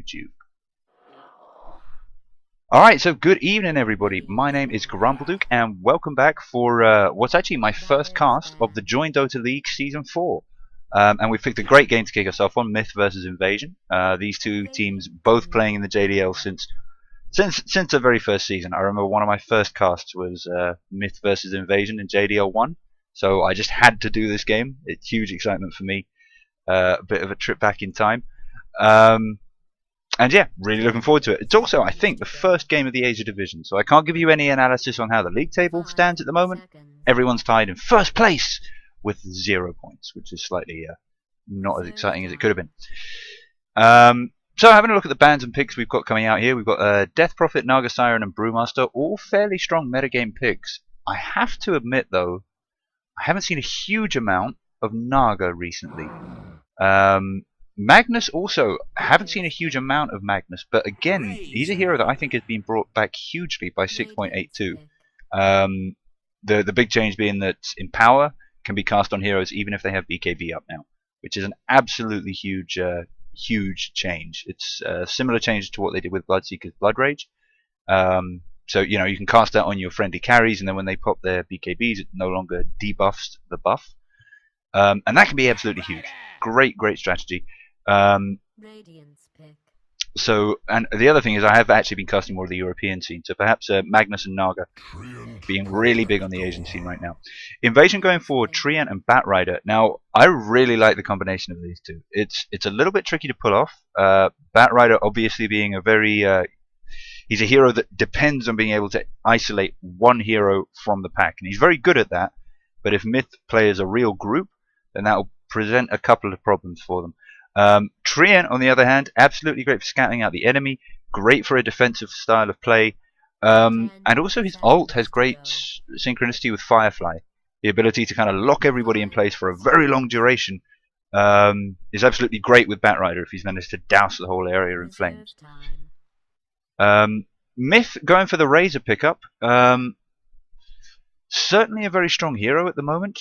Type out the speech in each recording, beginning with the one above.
YouTube. Alright, so good evening everybody. My name is Grumbleduke and welcome back for what's actually my first cast of the Join Dota League Season 4. And we've picked a great game to kick us off on, Myth versus Invasion. These two teams both playing in the JDL since the very first season. I remember one of my first casts was Myth versus Invasion in JDL1. So I just had to do this game. It's huge excitement for me. A bit of a trip back in time. And yeah, really looking forward to it. It's also, I think, the first game of the Asia Division, so I can't give you any analysis on how the league table stands at the moment. Everyone's tied in first place with 0 points, which is slightly not as exciting as it could have been. So having a look at the bans and picks we've got coming out here, we've got Death Prophet, Naga Siren, and Brewmaster, all fairly strong metagame picks. I have to admit, though, I haven't seen a huge amount of Naga recently. Magnus also, haven't seen a huge amount of Magnus, but again, he's a hero that I think has been brought back hugely by 6.82. The big change being that Empower can be cast on heroes even if they have BKB up now, which is an absolutely huge change. It's a similar change to what they did with Bloodseeker's Blood Rage. So you know, you can cast that on your friendly carries, and then when they pop their BKBs, it no longer debuffs the buff, and that can be absolutely huge. Great strategy. So, and the other thing is, I have actually been casting more of the European scene, so perhaps Magnus and Naga being really big on the Asian scene right now. Invasion going forward, Treant and Batrider. Now, I really like the combination of these two. It's a little bit tricky to pull off. Batrider obviously being a very he's a hero that depends on being able to isolate one hero from the pack, and he's very good at that. But if Myth play as a real group, then that will present a couple of problems for them. Treant, on the other hand, absolutely great for scouting out the enemy, great for a defensive style of play, and also his ult has great synchronicity with Firefly. The ability to kind of lock everybody in place for a very long duration is absolutely great with Batrider if he's managed to douse the whole area in flames. Myth going for the Razor pickup. Certainly a very strong hero at the moment,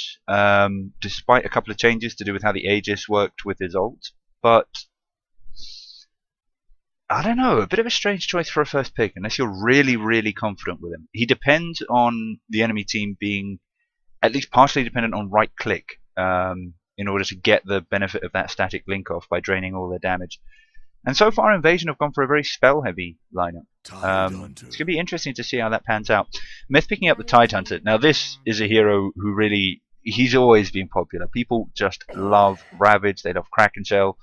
despite a couple of changes to do with how the Aegis worked with his ult. But I don't know, a bit of a strange choice for a first pick, unless you're really confident with him. He depends on the enemy team being at least partially dependent on right click in order to get the benefit of that static link off by draining all their damage. And so far, Invasion have gone for a very spell-heavy lineup. It's going to be interesting to see how that pans out. Myth picking up the Tidehunter. Now, this is a hero who really, he's always been popular. People just love Ravage, they love Kraken Shell,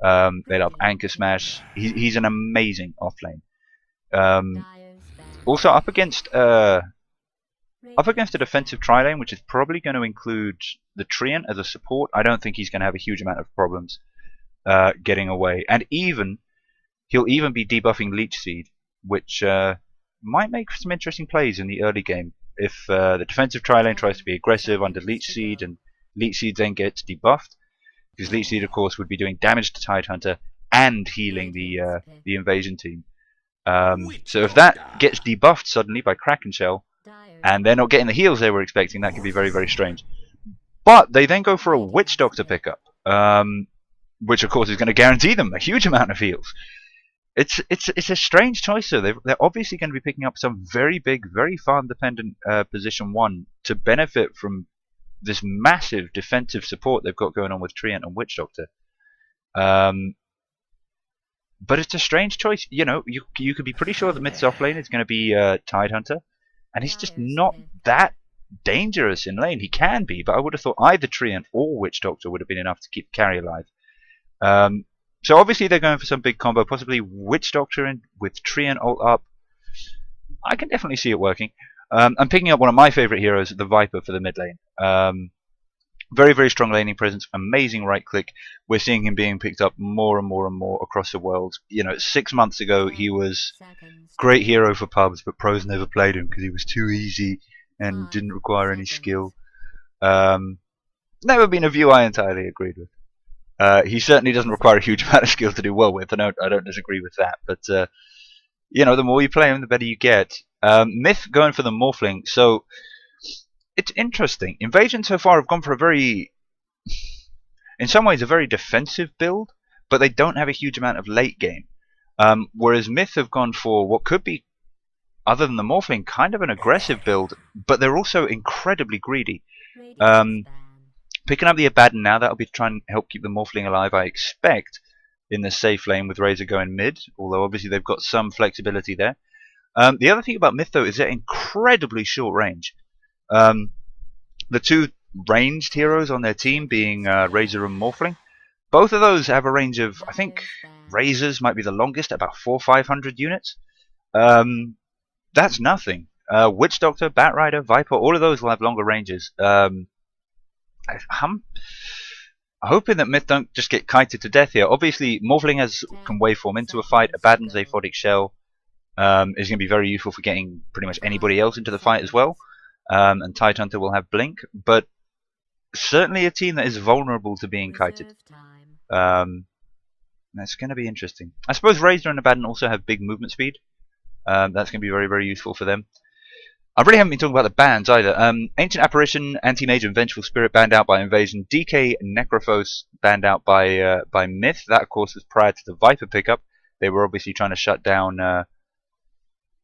they love Anchor Smash. He's an amazing offlane. Also, up against a defensive tri-lane, which is probably going to include the Treant as a support, I don't think he's going to have a huge amount of problems getting away, and he'll even be debuffing Leech Seed, which might make some interesting plays in the early game if the defensive tri-lane tries to be aggressive under Leech Seed, and Leech Seed then gets debuffed, because Leech Seed, of course, would be doing damage to Tidehunter and healing the Invasion team. So if that gets debuffed suddenly by Kraken Shell, and they're not getting the heals they were expecting, that could be very strange. But they then go for a Witch Doctor pickup. Which of course is going to guarantee them a huge amount of heals. It's a strange choice though. They're obviously going to be picking up some very big, very farm dependent position 1 to benefit from this massive defensive support they've got going on with Treant and Witch Doctor. But it's a strange choice. You know, you could be pretty sure the Myth's off lane is going to be Tidehunter, and he's just not that dangerous in lane. He can be, but I would have thought either Treant or Witch Doctor would have been enough to keep the carry alive. So obviously they're going for some big combo, possibly Witch Doctor in with Treant ult up. I can definitely see it working. I'm picking up one of my favourite heroes, the Viper, for the mid lane. Very strong laning presence, amazing right click. We're seeing him being picked up more and more across the world. You know, 6 months ago he was great hero for pubs, but pros never played him because he was too easy and didn't require any skill. Never been a view I entirely agreed with. He certainly doesn't require a huge amount of skill to do well with, and I don't disagree with that. But you know, the more you play him, the better you get. Myth going for the Morphling. So it's interesting. Invasion so far have gone for a very, in some ways, a very defensive build, but they don't have a huge amount of late game. Whereas Myth have gone for what could be, other than the Morphling, kind of an aggressive build, but they're also incredibly greedy. Picking up the Abaddon now, that'll be trying to help keep the Morphling alive, I expect, in the safe lane with Razor going mid, although obviously they've got some flexibility there. The other thing about Myth, though, is they're incredibly short range. The two ranged heroes on their team being Razor and Morphling, both of those have a range of, I think, Razor's might be the longest, about 400 or 500 units. That's nothing. Witch Doctor, Bat Rider, Viper, all of those will have longer ranges. I'm hoping that Myth don't just get kited to death here. Obviously, Morphling can waveform into a fight. Abaddon's Aphotic Shell is going to be very useful for getting pretty much anybody else into the fight as well. And Tidehunter will have Blink, but certainly a team that is vulnerable to being kited. That's going to be interesting. I suppose Razor and Abaddon also have big movement speed. That's going to be very, very useful for them. I really haven't been talking about the bans either. Ancient Apparition, Anti-Mage, and Vengeful Spirit banned out by Invasion. DK Necrophos banned out by Myth. That, of course, was prior to the Viper pickup. They were obviously trying to shut down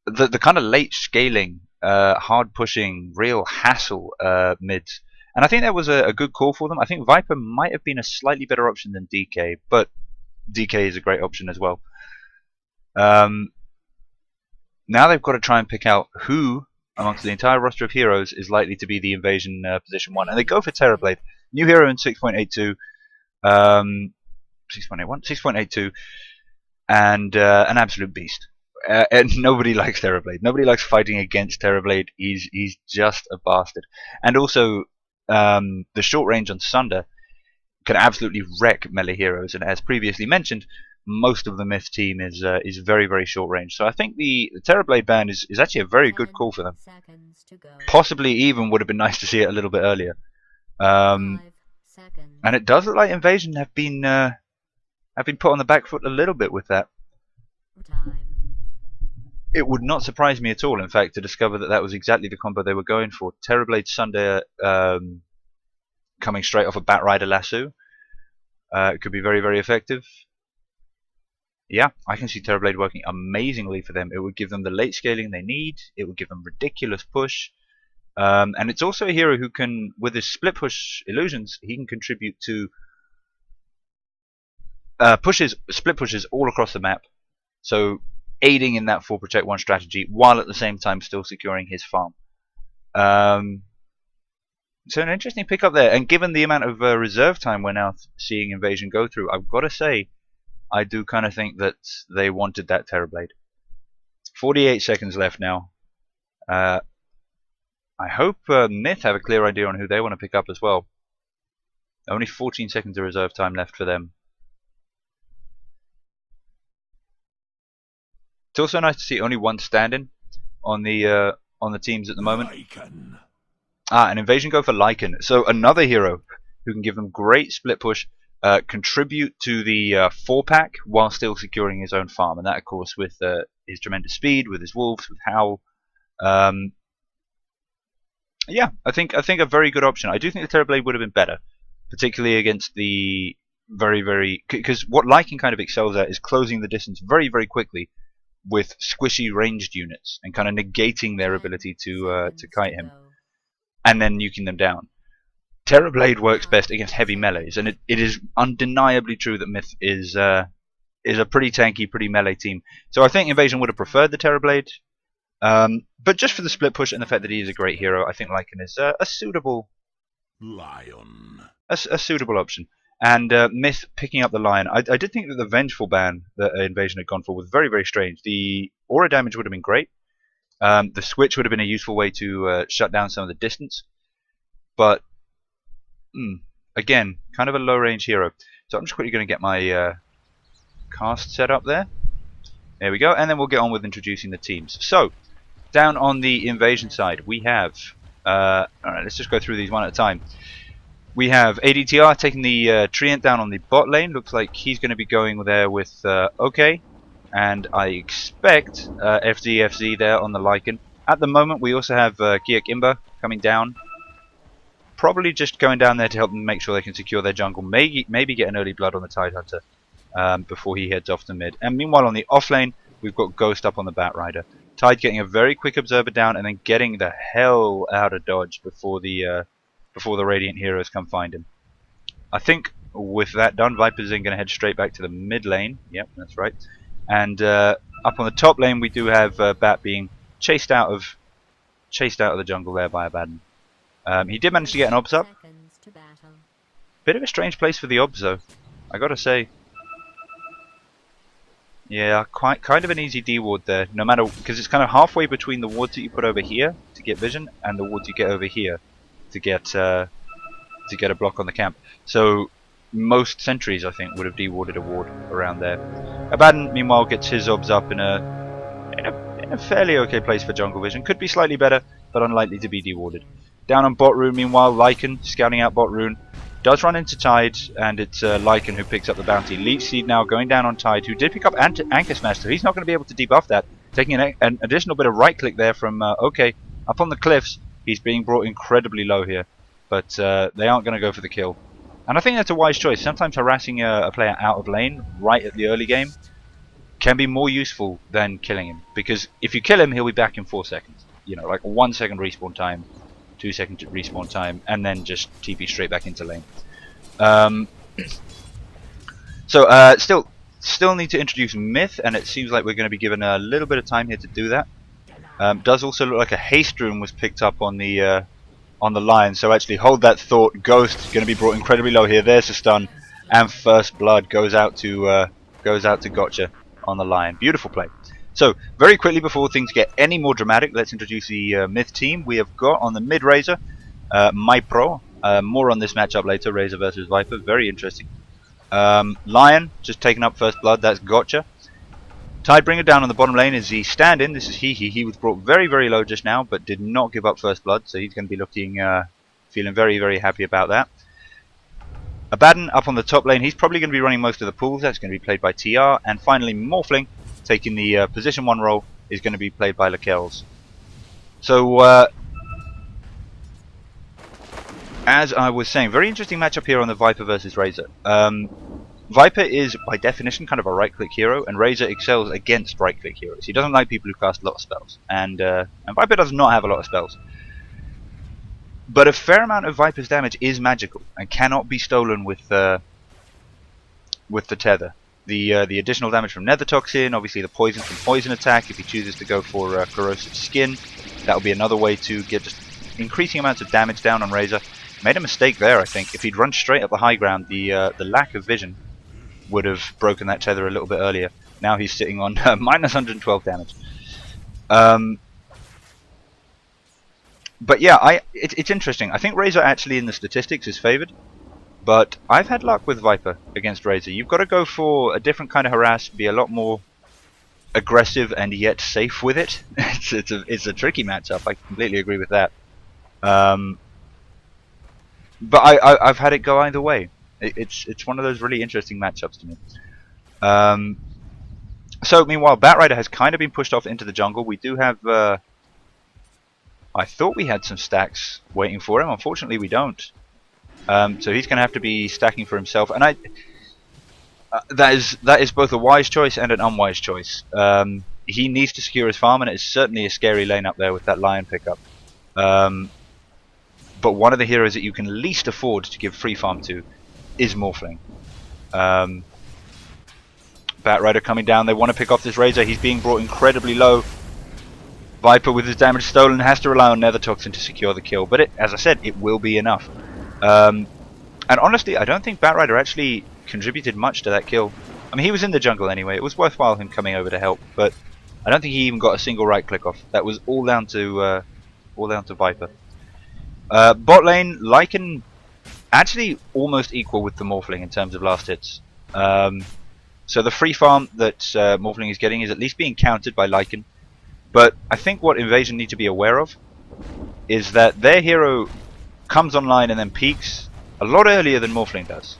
the kind of late scaling, hard pushing, real hassle mids. And I think that was a good call for them. I think Viper might have been a slightly better option than DK, but DK is a great option as well. Now they've got to try and pick out who amongst the entire roster of heroes is likely to be the Invasion position 1. And they go for Terrorblade. New hero in 6.82, 6.81, 6.82, and an absolute beast. And nobody likes Terrorblade. Nobody likes fighting against Terrorblade. He's just a bastard. And also, the short range on Sunder can absolutely wreck melee heroes. And as previously mentioned, most of the Myth team is very, very short range. So I think the Terrorblade ban is actually a very good call for them. Possibly even would have been nice to see it a little bit earlier. And it does look like Invasion have been put on the back foot a little bit with that. It would not surprise me at all, in fact, to discover that that was exactly the combo they were going for. Terrorblade Sunder coming straight off a Bat Rider Lasso. It could be very, very effective. Yeah, I can see Terrorblade working amazingly for them. It would give them the late scaling they need. It would give them ridiculous push. And it's also a hero who can, with his split push illusions, he can contribute to split pushes all across the map. So aiding in that 4 protect 1 strategy while at the same time still securing his farm. So an interesting pickup there. And given the amount of reserve time we're now seeing Invasion go through, I've got to say, I do kind of think that they wanted that Terrorblade. 48 seconds left now. I hope Myth have a clear idea on who they want to pick up as well. Only 14 seconds of reserve time left for them. It's also nice to see only one stand-in on the teams at the moment. An Invasion go for Lycan. So another hero who can give them great split push. Contribute to the 4-pack while still securing his own farm, and that, of course, with his tremendous speed, with his wolves, with Howl. Yeah, I think a very good option. I do think the Terrorblade would have been better, particularly against the because what Lycan kind of excels at is closing the distance very, very quickly with squishy ranged units and kind of negating their ability to kite him, and then nuking them down. Terrorblade works best against heavy melees, and it is undeniably true that Myth is a pretty tanky, pretty melee team. So I think Invasion would have preferred the Terrorblade, but just for the split push and the fact that he is a great hero, I think Lycan is a suitable option. And Myth picking up the Lion. I did think that the Vengeful ban that Invasion had gone for was very, very strange. The aura damage would have been great. The switch would have been a useful way to shut down some of the distance, but again, kind of a low-range hero. So I'm just quickly going to get my cast set up there. There we go, and then we'll get on with introducing the teams. So, down on the Invasion side, we have... Alright, let's just go through these one at a time. We have ADTR taking the Treant down on the bot lane. Looks like he's going to be going there with OK. And I expect FZ there on the Lycan. At the moment, we also have Kiak Imba coming down. Probably just going down there to help them make sure they can secure their jungle. Maybe get an early blood on the Tidehunter. before he heads off to mid. And meanwhile on the off lane, we've got Ghost up on the Bat Rider. Tide getting a very quick observer down and then getting the hell out of dodge before the Radiant heroes come find him. I think with that done, Viper's then going to head straight back to the mid lane. Yep, that's right. And up on the top lane, we do have Bat being chased out of the jungle there by Abaddon. He did manage to get an obs up. Bit of a strange place for the obs though, I gotta say. Yeah, kind of an easy D ward there. No matter, because it's kind of halfway between the wards that you put over here to get vision and the wards you get over here to get a block on the camp. So most sentries, I think, would have de-warded a ward around there. Abaddon, meanwhile, gets his obs up in a fairly okay place for jungle vision. Could be slightly better, but unlikely to be de-warded. Down on bot rune, meanwhile, Lycan scouting out bot rune. Does run into Tide, and it's Lycan who picks up the bounty. Leech Seed now going down on Tide, who did pick up Anchor Smash, so he's not going to be able to debuff that. Taking an additional bit of right click there from OK. Up on the cliffs, he's being brought incredibly low here, but they aren't going to go for the kill. And I think that's a wise choice. Sometimes harassing a player out of lane right at the early game can be more useful than killing him, because if you kill him, he'll be back in 4 seconds. You know, like a 1 second respawn time, 2 second respawn time, and then just TP straight back into lane. Still need to introduce Mith, and it seems like we're going to be given a little bit of time here to do that. Does also look like a haste rune was picked up on the Lion, so actually hold that thought. Ghost going to be brought incredibly low here. There's a stun, and first blood goes out to Gotcha on the Lion. Beautiful play. So very quickly before things get any more dramatic, let's introduce the Mith team. We have got on the mid Razor, MyPro. More on this matchup later. Razor versus Viper, very interesting. Lion just taking up first blood. That's Gotcha. Tidebringer down on the bottom lane is the stand-in. This is He was brought very, very low just now, but did not give up first blood, so he's going to be looking, feeling very, very happy about that. Abaddon up on the top lane. He's probably going to be running most of the pools. That's going to be played by TR. And finally, Morphling, taking the position 1 role, is going to be played by Lakels. So, as I was saying, very interesting matchup here on the Viper versus Razor. Viper is, by definition, kind of a right-click hero, and Razor excels against right-click heroes. He doesn't like people who cast a lot of spells, and Viper does not have a lot of spells. But a fair amount of Viper's damage is magical, and cannot be stolen with the tether. The additional damage from Nether Toxin, obviously the poison from Poison Attack, if he chooses to go for Corrosive Skin, that will be another way to get just increasing amounts of damage down on Razor. Made a mistake there, I think. If he'd run straight up the high ground, the lack of vision would have broken that tether a little bit earlier. Now he's sitting on minus 112 damage. But yeah, it's interesting. I think Razor actually in the statistics is favored, but I've had luck with Viper against Razor. You've got to go for a different kind of harass, be a lot more aggressive and yet safe with it. It's a tricky matchup. I completely agree with that. But I've had it go either way. It's one of those really interesting matchups to me. So meanwhile, Batrider has kind of been pushed off into the jungle. We do have. I thought we had some stacks waiting for him. Unfortunately, we don't. So he's going to have to be stacking for himself, and that is both a wise choice and an unwise choice. He needs to secure his farm, and it's certainly a scary lane up there with that Lion pickup. But one of the heroes that you can least afford to give free farm to is Morphling. Batrider coming down. They want to pick off this Razor. He's being brought incredibly low. Viper with his damage stolen has to rely on Nether Toxin to secure the kill. But as I said, it will be enough. And honestly, I don't think Batrider actually contributed much to that kill. I mean, he was in the jungle anyway. It was worthwhile him coming over to help. But I don't think he even got a single right click off. That was all down to Viper. Bot lane, Lycan actually almost equal with the Morphling in terms of last hits. So the free farm that Morphling is getting is at least being countered by Lycan. But I think what Invasion need to be aware of is that their hero comes online and then peaks a lot earlier than Morphling does.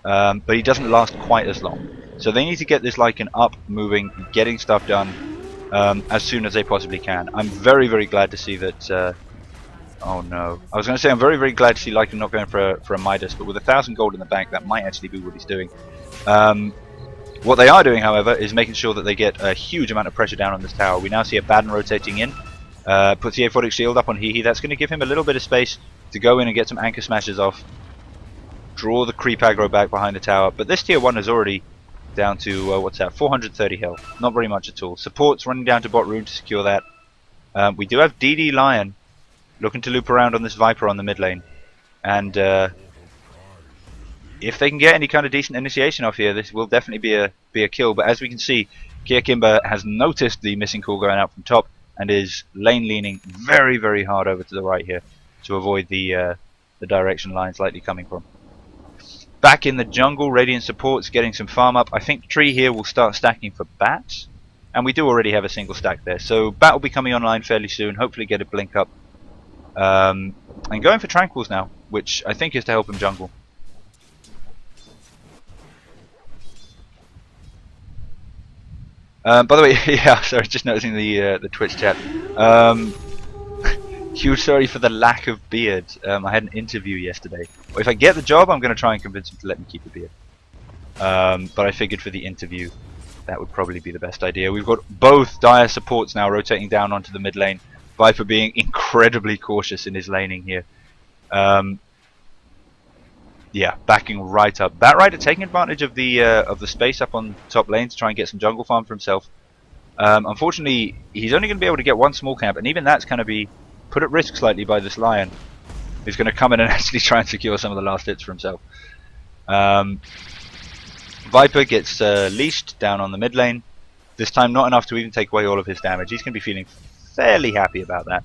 But he doesn't last quite as long. So they need to get this Lycan up, moving, getting stuff done as soon as they possibly can. I'm very, very glad to see that... oh no. I was going to say I'm very, very glad to see Lycan not going for a Midas, but with 1,000 gold in the bank, that might actually be what he's doing. What they are doing, however, is making sure that they get a huge amount of pressure down on this tower. We now see a Baden rotating in. Puts the aphotic shield up on Hehe. That's going to give him a little bit of space to go in and get some anchor smashes off. Draw the creep aggro back behind the tower. But this tier 1 is already down to, what's that, 430 health. Not very much at all. Support's running down to bot room to secure that. We do have DD Lion looking to loop around on this Viper on the mid lane. And if they can get any kind of decent initiation off here, this will definitely be a kill. But as we can see, Kia Kimber has noticed the missing call going out from top and is lane leaning very, very hard over to the right here to avoid the direction Lion's likely coming from. Back in the jungle, Radiant support's getting some farm up. I think Tree here will start stacking for Bat, and we do already have a single stack there. So Bat will be coming online fairly soon, hopefully get a blink up. And going for Tranquils now, which I think is to help him jungle. By the way, yeah, sorry, just noticing the Twitch chat. Huge sorry for the lack of beard. I had an interview yesterday. If I get the job, I'm going to try and convince him to let me keep a beard. But I figured for the interview, that would probably be the best idea. We've got both dire supports now rotating down onto the mid lane. Viper being incredibly cautious in his laning here. Yeah, backing right up. Batrider taking advantage of the space up on top lane to try and get some jungle farm for himself. Unfortunately, he's only going to be able to get one small camp, and even that's going to be put at risk slightly by this Lion, who's going to come in and actually try and secure some of the last hits for himself. Viper gets leashed down on the mid lane. This time not enough to even take away all of his damage. He's going to be feeling fairly happy about that.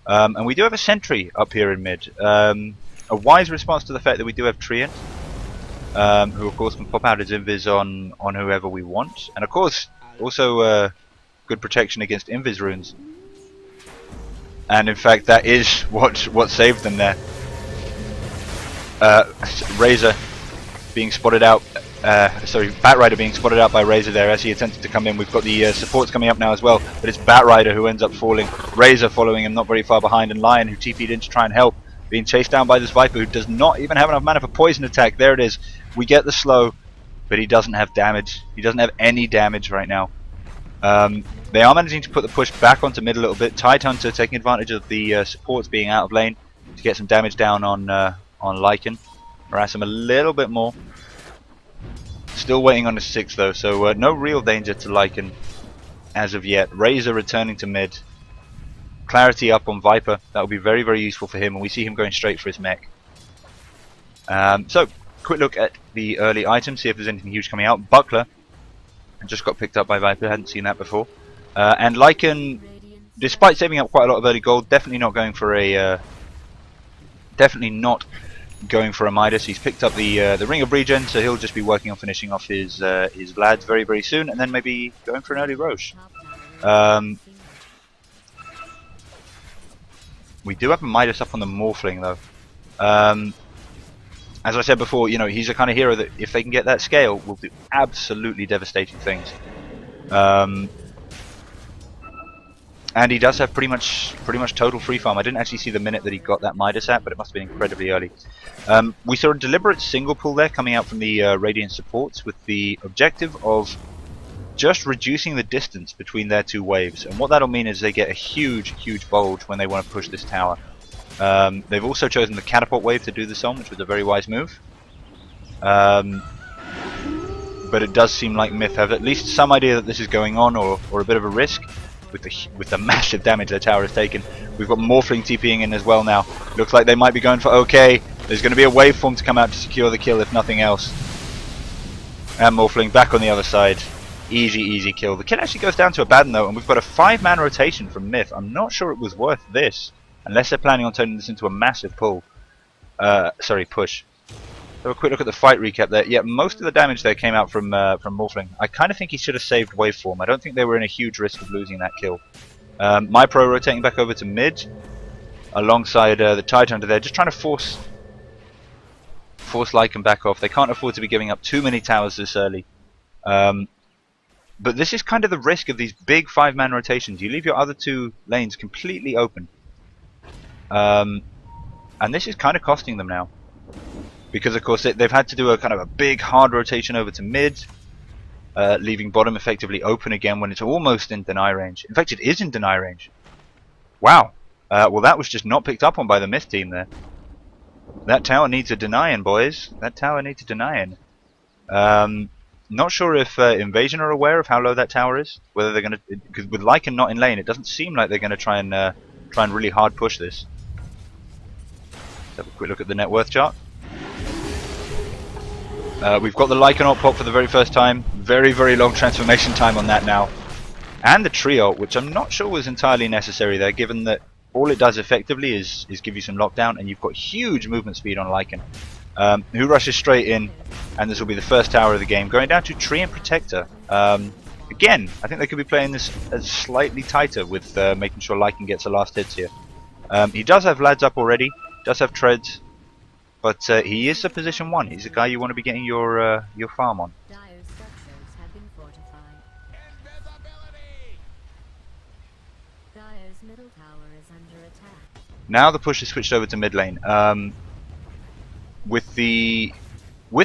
And we do have a sentry up here in mid. A wise response to the fact that we do have Treant, who of course can pop out his invis on whoever we want. And of course also good protection against invis runes. And in fact that is what saved them there. Razor being spotted out, sorry, Batrider being spotted out by Razor there as he attempted to come in. We've got the supports coming up now as well, but it's Batrider who ends up falling. Razor following him not very far behind, and Lion, who TP'd in to try and help, being chased down by this Viper who does not even have enough mana for poison attack. There it is. We get the slow, but he doesn't have damage. He doesn't have any damage right now. They are managing to put the push back onto mid a little bit. Tidehunter taking advantage of the supports being out of lane to get some damage down on Lycan. Harass him a little bit more. Still waiting on his 6 though, so no real danger to Lycan as of yet. Razor returning to mid. Clarity up on Viper. That will be very, very useful for him, and we see him going straight for his mech. So, quick look at the early items, see if there's anything huge coming out. Buckler just got picked up by Viper, hadn't seen that before. And Lycan, despite saving up quite a lot of early gold, definitely not going for a Midas. He's picked up the Ring of Regen, so he'll just be working on finishing off his Vlads very, very soon, and then maybe going for an early Roche. We do have a Midas up on the Morphling though. As I said before, you know, he's a kind of hero that if they can get that scale will do absolutely devastating things. And he does have pretty much total free farm. I didn't actually see the minute that he got that Midas at, but it must have been incredibly early. We saw a deliberate single pull there coming out from the Radiant supports with the objective of just reducing the distance between their two waves. And what that'll mean is they get a huge bulge when they want to push this tower. They've also chosen the catapult wave to do this on, which was a very wise move. But it does seem like Mith have at least some idea that this is going on, or a bit of a risk with the massive damage their tower has taken. We've got Morphling TPing in as well now. Looks like they might be going for OK. There's going to be a waveform to come out to secure the kill if nothing else. And Morphling back on the other side. Easy kill. The kill actually goes down to a Baden though, and we've got a 5-man rotation from Mith. I'm not sure it was worth this, unless they're planning on turning this into a massive pull. Push. So a quick look at the fight recap there. Yeah, most of the damage there came out from Morphling. I kind of think he should have saved waveform. I don't think they were in a huge risk of losing that kill. MyPro rotating back over to mid, alongside the Tidehunter there, just trying to force Lycan back off. They can't afford to be giving up too many towers this early. But this is kind of the risk of these big 5-man rotations. You leave your other two lanes completely open. And this is kind of costing them now. Because of course they've had to do a kind of a big hard rotation over to mid. leaving bottom effectively open again when it's almost in deny range. In fact, it is in deny range. Wow. Well, that was just not picked up on by the Mith team there. That tower needs a denying, boys. That tower needs a denying. Not sure if Invasion are aware of how low that tower is. Whether they're going to, because with Lycan not in lane, it doesn't seem like they're going to try and really hard push this. Let's have a quick look at the net worth chart. We've got the Lycan ult pop for the very first time. Very, very long transformation time on that now. And the tree ult, which I'm not sure was entirely necessary there, given that all it does effectively is give you some lockdown, and you've got huge movement speed on Lycan. Who rushes straight in, and this will be the first tower of the game, going down to Tree and Protector. Again, I think they could be playing this as slightly tighter with making sure Lycan gets the last hits here. He does have lads up already, does have treads, but he is a position 1. He's a guy you want to be getting your farm on. Now the push is switched over to mid lane. With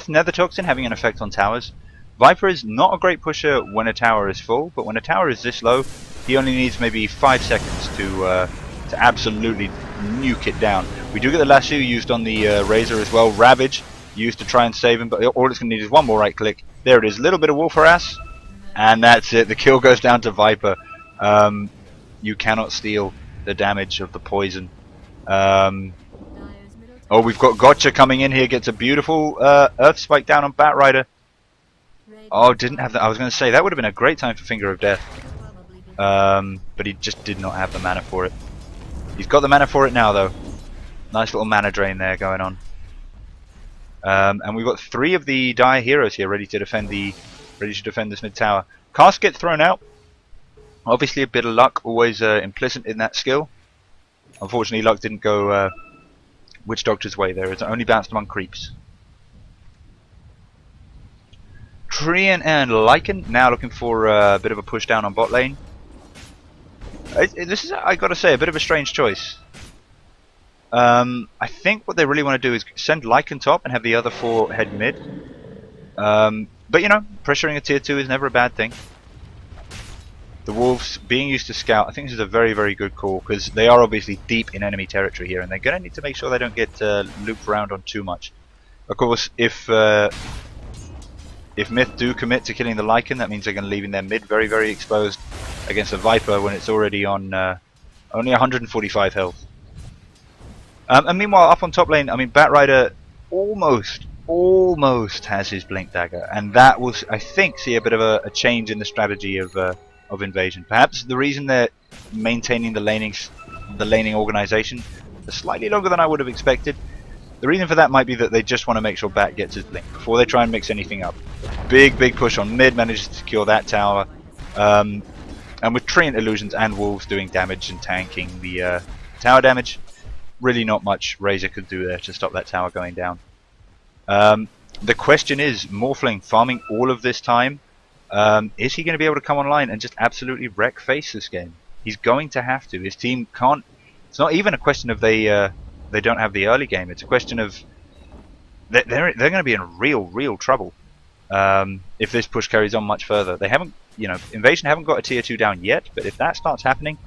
Nether Toxin having an effect on towers, Viper is not a great pusher when a tower is full, but when a tower is this low, he only needs maybe 5 seconds to absolutely nuke it down. We do get the lasso used on the Razor as well. Ravage used to try and save him, but all it's going to need is one more right click. There it is, a little bit of Wolf Harass, and that's it. The kill goes down to Viper. You cannot steal the damage of the poison. Oh, we've got Gotcha coming in here, gets a beautiful Earth Spike down on Batrider. Oh, didn't have that. I was going to say, that would have been a great time for Finger of Death. But he just did not have the mana for it. He's got the mana for it now, though. Nice little mana drain there going on. And we've got 3 of the Dire heroes here ready to defend this mid tower. Cast gets thrown out. Obviously a bit of luck always implicit in that skill. Unfortunately, luck didn't go Witch Doctor's way there. It's only bounced among creeps. Treant and Lycan now looking for a bit of a push down on bot lane. This is, I gotta say, a bit of a strange choice. I think what they really want to do is send Lycan top and have the other 4 head mid. But you know, pressuring a tier 2 is never a bad thing. The Wolves being used to scout, I think this is a very, very good call, because they are obviously deep in enemy territory here, and they're going to need to make sure they don't get looped around on too much. Of course, if Mith do commit to killing the Lycan, that means they're going to leave in their mid very, very exposed against a Viper when it's already on only 145 health. And meanwhile, up on top lane, I mean, Batrider almost has his Blink Dagger, and that will, I think, see a bit of a change in the strategy of Invasion. Perhaps the reason they're maintaining the laning organization for slightly longer than I would have expected, the reason for that might be that they just want to make sure Bat gets his Blink before they try and mix anything up. Big push on mid, manages to secure that tower. And with Treant Illusions and Wolves doing damage and tanking the tower damage, really not much Razor could do there to stop that tower going down. The question is, Morphling farming all of this time, is he going to be able to come online and just absolutely wreck face this game? He's going to have to. His team can't. It's not even a question of they don't have the early game. It's a question of they're going to be in real trouble if this push carries on much further. They haven't, you know, Invasion haven't got a tier 2 down yet, but if that starts happening,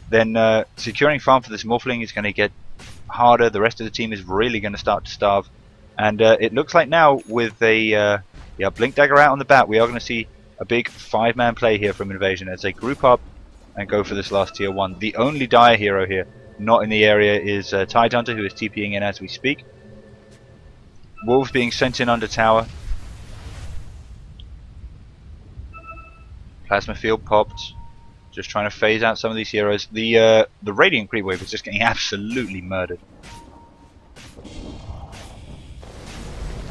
then securing farm for this Morphling is going to get harder. The rest of the team is really going to start to starve, and it looks like now with a Blink Dagger out on the bat, we are going to see a big 5-man play here from Invasion as they group up and go for this last tier 1. The only Dire hero here not in the area is Tidehunter, who is TPing in as we speak. Wolves being sent in under tower. Plasma field popped. Just trying to phase out some of these heroes. The Radiant Creep Wave is just getting absolutely murdered.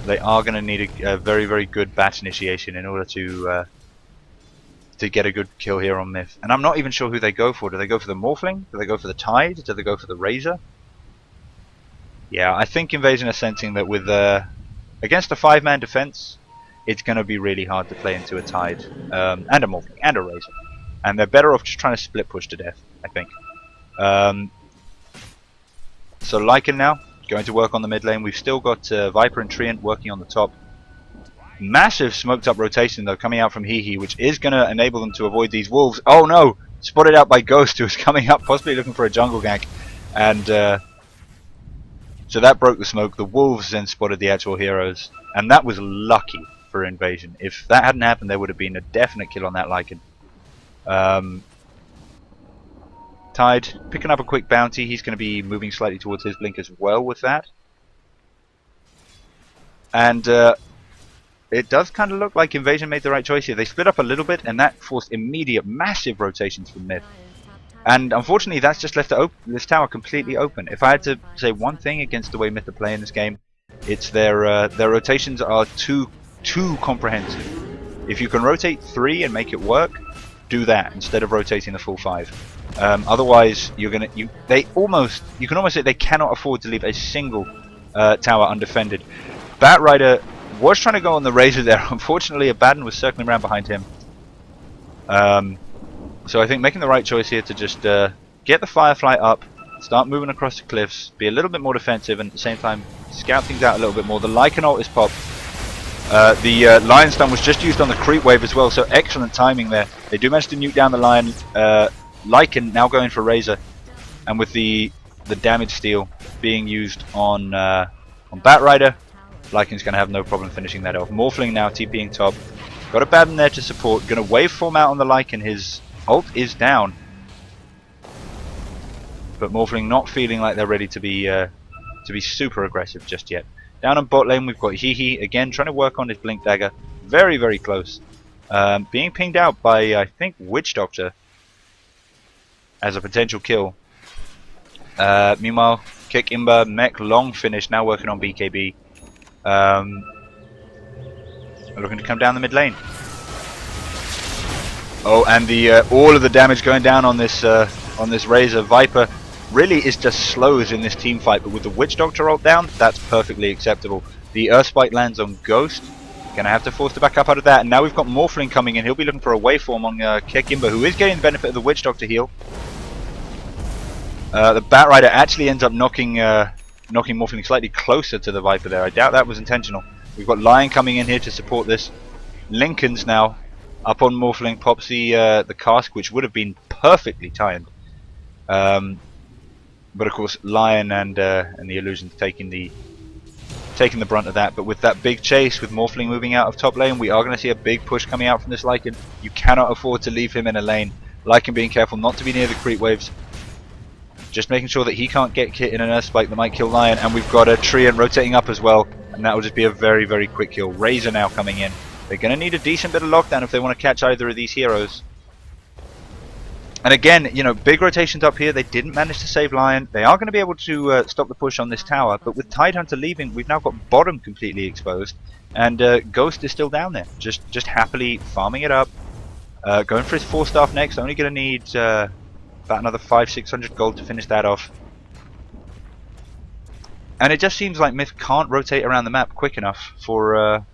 They are going to need a very, very good bat initiation in order to get a good kill here on Mith. And I'm not even sure who they go for. Do they go for the Morphling? Do they go for the Tide? Do they go for the Razor? Yeah, I think Invasion are sensing that with against a 5-man defense, it's going to be really hard to play into a Tide and a Morphling and a Razor. And they're better off just trying to split push to death, I think. So Lycan now going to work on the mid lane. We've still got Viper and Treant working on the top. Massive smoked up rotation though coming out from Hehe, which is going to enable them to avoid these wolves. Oh no! Spotted out by Ghost, who is coming up possibly looking for a jungle gank. And so that broke the smoke. The wolves then spotted the actual heroes. And that was lucky for Invasion. If that hadn't happened, there would have been a definite kill on that Lycan. Tide picking up a quick bounty. He's going to be moving slightly towards his blink as well with that. And it does kind of look like Invasion made the right choice here. They split up a little bit, and that forced immediate massive rotations from Mith. And unfortunately, that's just left this tower completely open. If I had to say one thing against the way Mith are playing this game, it's their rotations are too comprehensive. If you can rotate 3 and make it work, do that instead of rotating the full 5. Otherwise, you can almost say they cannot afford to leave a single tower undefended. Batrider was trying to go on the Razor there. Unfortunately, Abaddon was circling around behind him. So I think making the right choice here to just get the Firefly up, start moving across the cliffs, be a little bit more defensive, and at the same time scout things out a little bit more. The Lycan ult is popped. The Lion Stun was just used on the creep wave as well, so excellent timing there. They do manage to nuke down the Lion. Lycan now going for Razor, and with the damage steal being used on Batrider, Lycan's going to have no problem finishing that off. Morphling now TPing top. Got Abaddon there to support. Going to waveform out on the Lycan. His ult is down. But Morphling not feeling like they're ready to be super aggressive just yet. Down on bot lane we've got Hehe again trying to work on his Blink Dagger. Very, very close. Being pinged out by, I think, Witch Doctor as a potential kill. Meanwhile, Kick Imba, Mech, long finish, now working on BKB. Looking to come down the mid lane. Oh, and all of the damage going down on this Razor. Viper really is just slows in this team fight, but with the Witch Doctor ult down, that's perfectly acceptable. The Earthspike lands on Ghost. Gonna have to force to back up out of that, and now we've got Morphling coming in. He'll be looking for a waveform on Kick Imba, who is getting the benefit of the Witch Doctor heal. The Batrider actually ends up knocking Morphling slightly closer to the Viper there. I doubt that was intentional. We've got Lion coming in here to support this. Lincoln's now up on Morphling, pops the cask, which would have been perfectly timed. But of course, Lion and the Illusion's taking the brunt of that. But with that big chase, with Morphling moving out of top lane, we are going to see a big push coming out from this Lycan. You cannot afford to leave him in a lane. Lycan being careful not to be near the creep waves. Just making sure that he can't get hit in an Earthspike that might kill Lion. And we've got a Treant rotating up as well. And that will just be a very, very quick kill. Razor now coming in. They're going to need a decent bit of lockdown if they want to catch either of these heroes. And again, you know, big rotations up here. They didn't manage to save Lion. They are going to be able to stop the push on this tower. But with Tidehunter leaving, we've now got bottom completely exposed. And Ghost is still down there. Just happily farming it up. Going for his 4-staff next. Only going to need about another 500-600 gold to finish that off. And it just seems like Mith can't rotate around the map quick enough for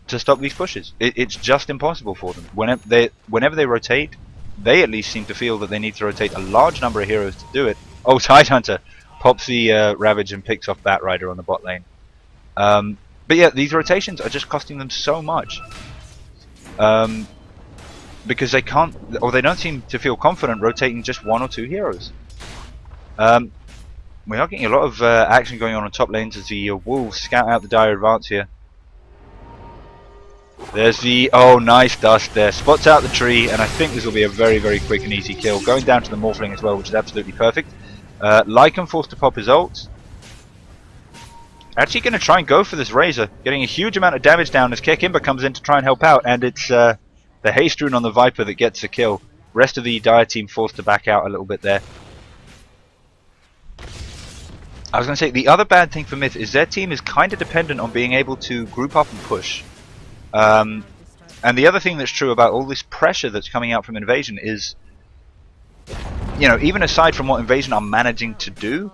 to stop these pushes. It's just impossible for them. Whenever they rotate, they at least seem to feel that they need to rotate a large number of heroes to do it. Oh, Tidehunter pops the Ravage and picks off Batrider on the bot lane. But yeah, these rotations are just costing them so much. Because they can't, or they don't seem to feel confident rotating just 1 or 2 heroes. We are getting a lot of action going on top lanes as the Wolves scout out the dire advance here. There's the, oh, nice dust there. Spots out the tree, and I think this will be a very, very quick and easy kill. Going down to the Morphling as well, which is absolutely perfect. Lycan forced to pop his ult. Actually going to try and go for this Razor. Getting a huge amount of damage down as Kick Imba comes in to try and help out, and it's the haste rune on the Viper that gets the kill. Rest of the Dire team forced to back out a little bit there. I was going to say, the other bad thing for Mith is their team is kind of dependent on being able to group up and push. And the other thing that's true about all this pressure that's coming out from Invasion is, you know, even aside from what Invasion are managing to do,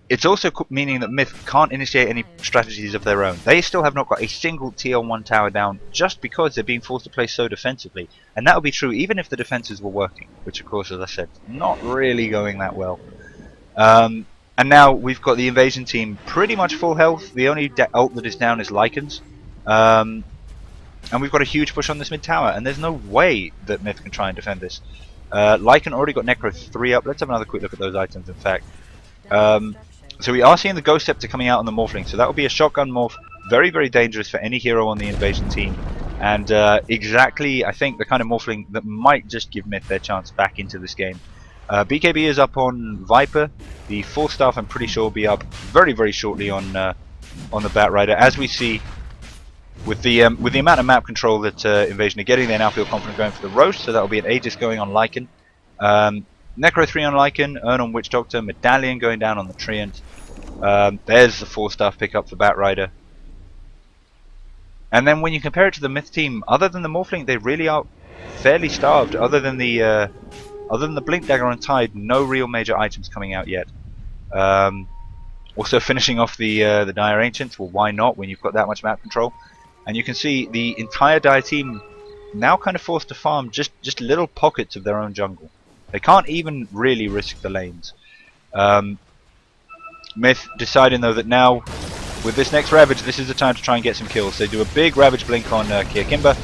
it's also meaning that Mith can't initiate any strategies of their own. They still have not got a single TL1 tower down just because they're being forced to play so defensively. And that would be true even if the defenses were working, which of course, as I said, not really going that well. And now we've got the invasion team pretty much full health. The only ult that is down is Lycan's. And we've got a huge push on this mid tower, and there's no way that Mith can try and defend this. Lycan already got Necro 3 up. Let's have another quick look at those items, in fact. So we are seeing the Ghost Scepter coming out on the Morphling, so that will be a shotgun morph. Very, very dangerous for any hero on the invasion team. And exactly, I think, the kind of Morphling that might just give Mith their chance back into this game. BKB is up on Viper. The 4 staff, I'm pretty sure, will be up very, very shortly on the Bat Rider. As we see, with the amount of map control that Invasion are getting, they now feel confident going for the Roast, so that will be an Aegis going on Lycan. Necro 3 on Lycan, Urn on Witch Doctor, Medallion going down on the Treant. There's the 4 staff pickup for Bat Rider. And then when you compare it to the Mith team, other than the Morphling, they really are fairly starved. Other than the Blink Dagger on Tide, no real major items coming out yet. Also finishing off the Dire Ancients, well, why not when you've got that much map control? And you can see the entire Dire team now kind of forced to farm just little pockets of their own jungle. They can't even really risk the lanes. Mith deciding though that now, with this next Ravage, this is the time to try and get some kills. They do a big Ravage blink on Kiakimba.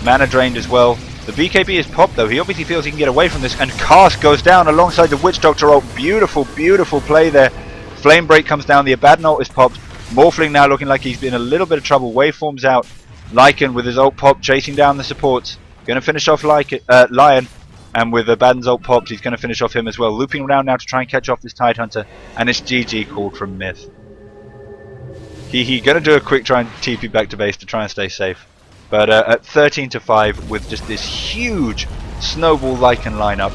Mana drained as well. The BKB is popped though. He obviously feels he can get away from this, and Cast goes down alongside the Witch Doctor ult. Beautiful, beautiful play there. Flame Break comes down. The Abaddon ult is popped. Morphling now looking like he's been in a little bit of trouble. Waveforms out. Lycan with his ult pop, chasing down the supports. Going to finish off Lion. And with Abaddon's ult popped, he's going to finish off him as well. Looping around now to try and catch off this Tidehunter. And it's GG called from Mith. He going to do a quick try and TP back to base to try and stay safe. But at 13-5 with just this huge snowball Lycan lineup,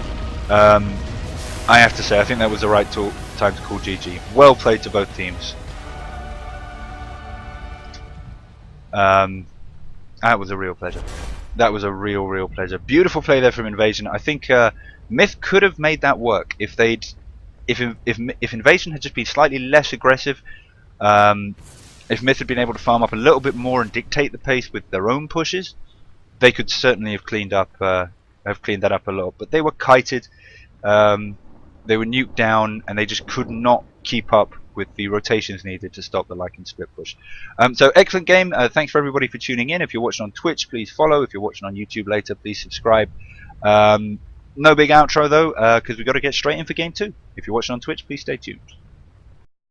I have to say I think that was the right time to call GG. Well played to both teams. That was a real pleasure. That was a real pleasure. Beautiful play there from Invasion. I think Mith could have made that work if Invasion had just been slightly less aggressive. If Mith had been able to farm up a little bit more and dictate the pace with their own pushes, they could certainly have cleaned that up a lot. But they were kited, they were nuked down, and they just could not keep up with the rotations needed to stop the Lycan split push. So excellent game. Thanks for everybody for tuning in. If you're watching on Twitch, please follow. If you're watching on YouTube later, please subscribe. No big outro though, because we've got to get straight in for game 2. If you're watching on Twitch, please stay tuned.